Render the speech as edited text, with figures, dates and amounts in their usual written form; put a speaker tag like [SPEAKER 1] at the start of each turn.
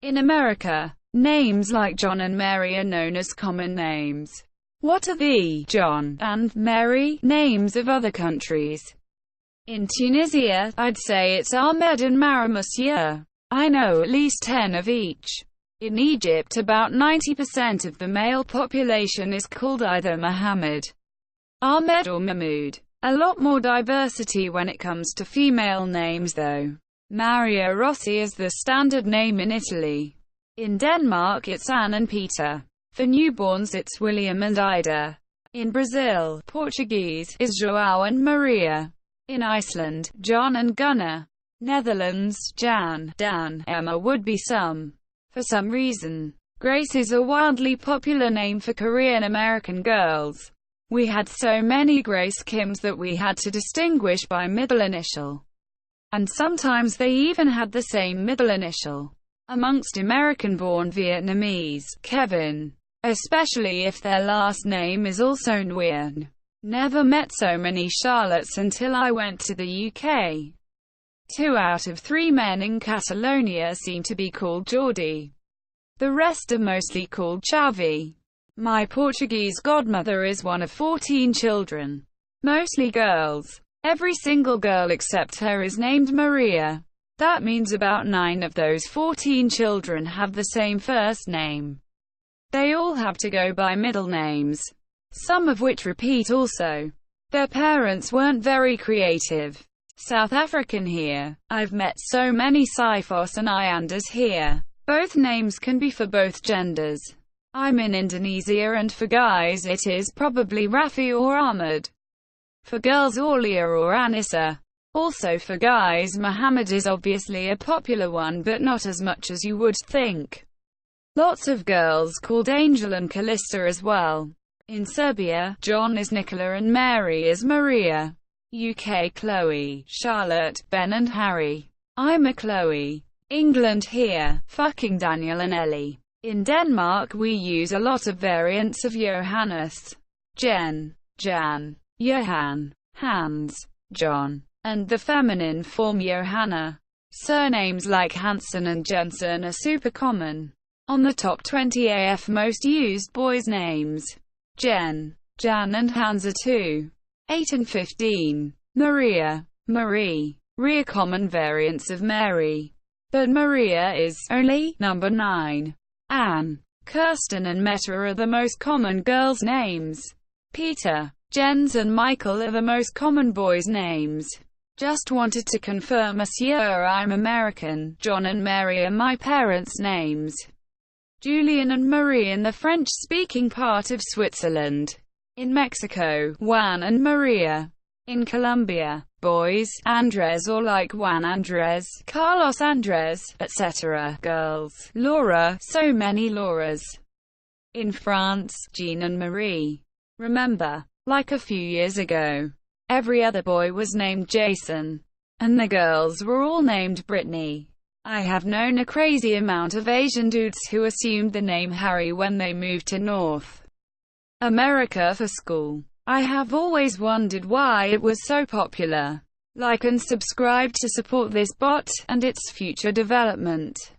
[SPEAKER 1] In America, names like John and Mary are known as common names. What are the John and Mary names of other countries? In Tunisia, I'd say it's Ahmed and Mara Monsieur. I know at least 10 of each. In Egypt, about 90% of the male population is called either Muhammad, Ahmed or Mahmoud. A lot more diversity when it comes to female names though. Maria Rossi is the standard name in Italy. In Denmark it's Anne and Peter. For newborns it's William and Ida. In Brazil, Portuguese is João and Maria. In Iceland, John and Gunnar. Netherlands, Jan, Dan, Emma would be some. For some reason, Grace is a wildly popular name for Korean American girls. We had so many Grace Kims that we had to distinguish by middle initial. And sometimes they even had the same middle initial. Amongst American-born Vietnamese, Kevin, especially if their last name is also Nguyen. Never met so many Charlottes until I went to the UK. 2 out of 3 men in Catalonia seem to be called Geordie. The rest are mostly called Chavi. My Portuguese godmother is one of 14 children. Mostly girls. Every single girl except her is named Maria. That means about 9 of those 14 children have the same first name. They all have to go by middle names, some of which repeat also. Their parents weren't very creative. South African here. I've met so many Sifos and Ianders here. Both names can be for both genders. I'm in Indonesia and for guys it is probably Rafi or Ahmed. For girls Aulia or Anissa. Also for guys Muhammad is obviously a popular one but not as much as you would think. Lots of girls called Angel and Callista as well. In Serbia, John is Nicola and Mary is Maria. UK Chloe, Charlotte, Ben and Harry. I'm a Chloe. England here, fucking Daniel and Ellie. In Denmark we use a lot of variants of Johannes. Jen, Jan, Johan, Hans, John, and the feminine form Johanna. Surnames like Hansen and Jensen are super common. On the top 20 AF most used boys' names, Jen, Jan and Hans are 2, 8 and 15. Maria, Marie, Ria common variants of Mary. But Maria is only number 9. Anne, Kirsten and Meta are the most common girls' names. Peter, Jens and Michael are the most common boys' names. Just wanted to confirm, Monsieur, I'm American. John and Mary are my parents' names. Julian and Marie in the French-speaking part of Switzerland. In Mexico, Juan and Maria. In Colombia, boys, Andres or like Juan Andres, Carlos Andres, etc. Girls, Laura, so many Lauras. In France, Jean and Marie. Remember, like a few years ago, every other boy was named Jason. And the girls were all named Brittany. I have known a crazy amount of Asian dudes who assumed the name Harry when they moved to North America for school. I have always wondered why it was so popular. Like and subscribe to support this bot and its future development.